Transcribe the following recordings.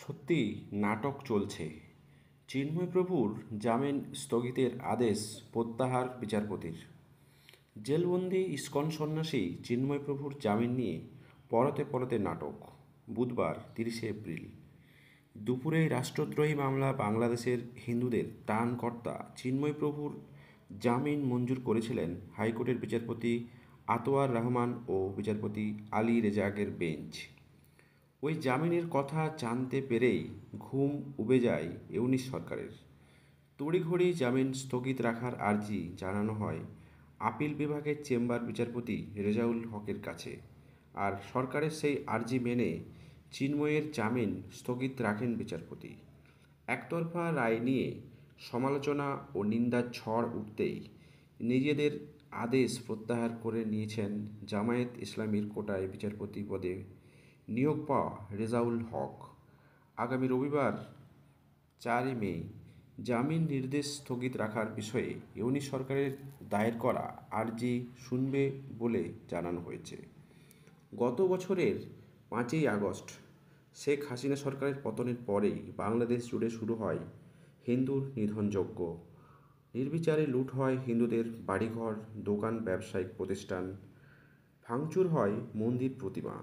সত্যি নাটক চলছে। চিন্ময় প্রভুর জামিন স্থগিতের আদেশ প্রত্যাহার বিচারপতির। জেলবন্দি ইসকন সন্ন্যাসী চিন্ময় প্রভুর জামিন নিয়ে পরতে পরতে নাটক। বুধবার 30শে এপ্রিল দুপুরে রাষ্ট্রদ্রোহী মামলা বাংলাদেশের হিন্দুদের ত্রাণকর্তা চিন্ময় প্রভুর জামিন মঞ্জুর করেছিলেন হাইকোর্টের বিচারপতি আতোয়ার রহমান ও বিচারপতি আলী রেজাকের বেঞ্চ। ওই জামিনের কথা জানতে পেরেই ঘুম উবে যায় ইউনিস সরকারের। তড়িঘড়ি জামিন স্থগিত রাখার আর্জি জানানো হয় আপিল বিভাগের চেম্বার বিচারপতি রেজাউল হকের কাছে। আর সরকারের সেই আর্জি মেনে চিন্ময়ের জামিন স্থগিত রাখেন বিচারপতি। একতরফা রায় নিয়ে সমালোচনা ও নিন্দার ঝড় উঠতেই নিজেদের আদেশ প্রত্যাহার করে নিয়েছেন জামায়াত ইসলামীর কোটায় বিচারপতি পদে নিয়োগ পাওয়া রেজাউল হক। আগামী রবিবার 4 মে জামিন নির্দেশ স্থগিত রাখার বিষয়ে ইউনিস সরকারের দায়ের করা আর্জি শুনবে বলে জানানো হয়েছে। গত বছরের 5ই আগস্ট শেখ হাসিনা সরকারের পতনের পরেই বাংলাদেশ জুড়ে শুরু হয় হিন্দুর নিধনযজ্ঞ। নির্বিচারে লুট হয় হিন্দুদের বাড়িঘর, দোকান, ব্যবসায়িক প্রতিষ্ঠান, ভাঙচুর হয় মন্দির, প্রতিমা।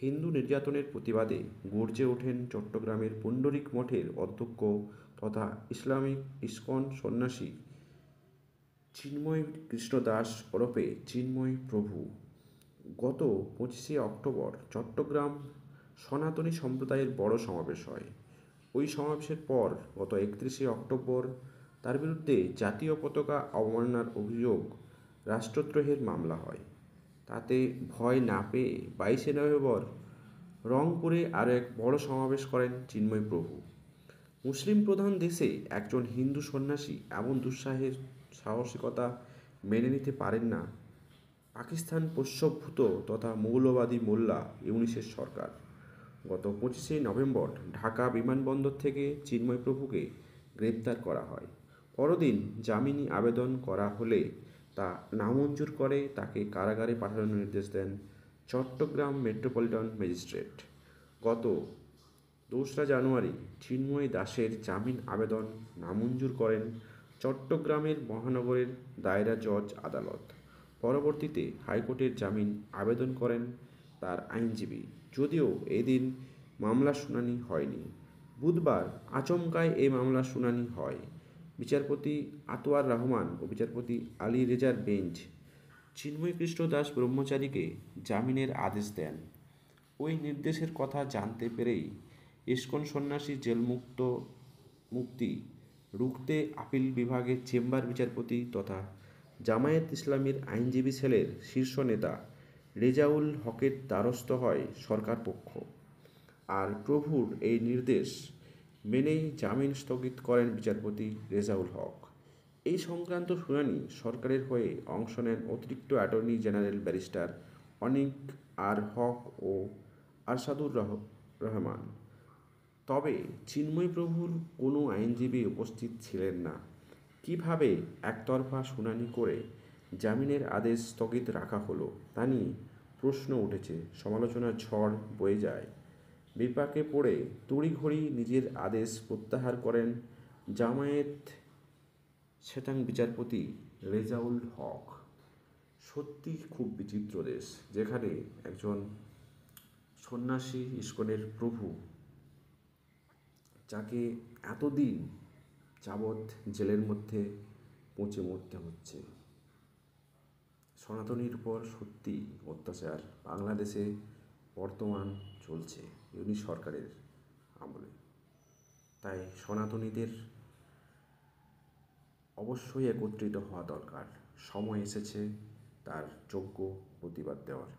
হিন্দু নির্যাতনের প্রতিবাদে গর্জে ওঠেন চট্টগ্রামের পুণ্ডরিক মঠের অধ্যক্ষ তথা ইসলামিক ইসকন সন্ন্যাসী চিন্ময় কৃষ্ণ দাস ওরফে চিন্ময় প্রভু। গত 25শে অক্টোবর চট্টগ্রাম সনাতনী সম্প্রদায়ের বড় সমাবেশ হয়। ওই সমাবেশের পর গত 31শে অক্টোবর তার বিরুদ্ধে জাতীয় পতাকা অবমাননার অভিযোগ রাষ্ট্রদ্রোহের মামলা হয়। তাতে ভয় না পেয়ে 22শে নভেম্বর রংপুরে আরও এক বড় সমাবেশ করেন চিন্ময় প্রভু। মুসলিম প্রধান দেশে একজন হিন্দু সন্ন্যাসী এমন সাহসিকতা মেনে নিতে পারেন না পাকিস্তান পোষ্যভূত তথা মৌলবাদী মোল্লা ইউনিসের সরকার। গত 25শে নভেম্বর ঢাকা বিমানবন্দর থেকে চিন্ময় প্রভুকে গ্রেপ্তার করা হয়। পরদিন জামিনি আবেদন করা হলে তা নামঞ্জুর করে তাকে কারাগারে পাঠানোর নির্দেশ দেন চট্টগ্রাম মেট্রোপলিটন ম্যাজিস্ট্রেট। গত 2রা জানুয়ারি চিন্ময় দাসের জামিন আবেদন নামঞ্জুর করেন চট্টগ্রামের মহানগরের দায়রা জজ আদালত। পরবর্তীতে হাইকোর্টের জামিন আবেদন করেন তার আইনজীবী, যদিও এদিন মামলার শুনানি হয়নি। বুধবার আচমকায় এই মামলার শুনানি হয়। বিচারপতি আতোয়ার রহমান ও বিচারপতি আলী রেজার বেঞ্চ চিন্ময় কৃষ্ণ দাস ব্রহ্মচারীকে জামিনের আদেশ দেন। ওই নির্দেশের কথা জানতে পেরেই ইসকন সন্ন্যাসী মুক্তি রুখতে আপিল বিভাগের চেম্বার বিচারপতি তথা জামায়াত ইসলামীর আইনজীবী সেলের শীর্ষ নেতা রেজাউল হকের দ্বারস্থ হয় সরকার পক্ষ। আর প্রভুর এই নির্দেশ মেনেই জামিন স্থগিত করেন বিচারপতি রেজাউল হক। এই সংক্রান্ত শুনানি সরকারের হয়ে অংশ নেন অতিরিক্ত অ্যাটর্নি জেনারেল ব্যারিস্টার অনীক আর হক ও আরশাদুর রহমান। তবে চিন্ময় প্রভুর কোনো আইনজীবী উপস্থিত ছিলেন না। কিভাবে একতরফা শুনানি করে জামিনের আদেশ স্থগিত রাখা হলো তা নিয়ে প্রশ্ন উঠেছে, সমালোচনার ঝড় বয়ে যায়। বিপাকে পড়ে তড়িঘড়ি নিজের আদেশ প্রত্যাহার করেন জামায়াত শ্বেতাং বিচারপতি রেজাউল হক। সত্যি খুব বিচিত্র দেশ, যেখানে একজন সন্ন্যাসী ইসকনের প্রভু, যাকে এতদিন যাবৎ জেলের মধ্যে পচে মরতে হচ্ছে। সনাতনীর উপর সত্যি অত্যাচার বাংলাদেশে বর্তমান চলছে ইউনিস সরকারের আমলে। তাই সনাতনীদের অবশ্যই একত্রিত হওয়া দরকার। সময় এসেছে তার যোগ্য প্রতিবাদ দেওয়ার।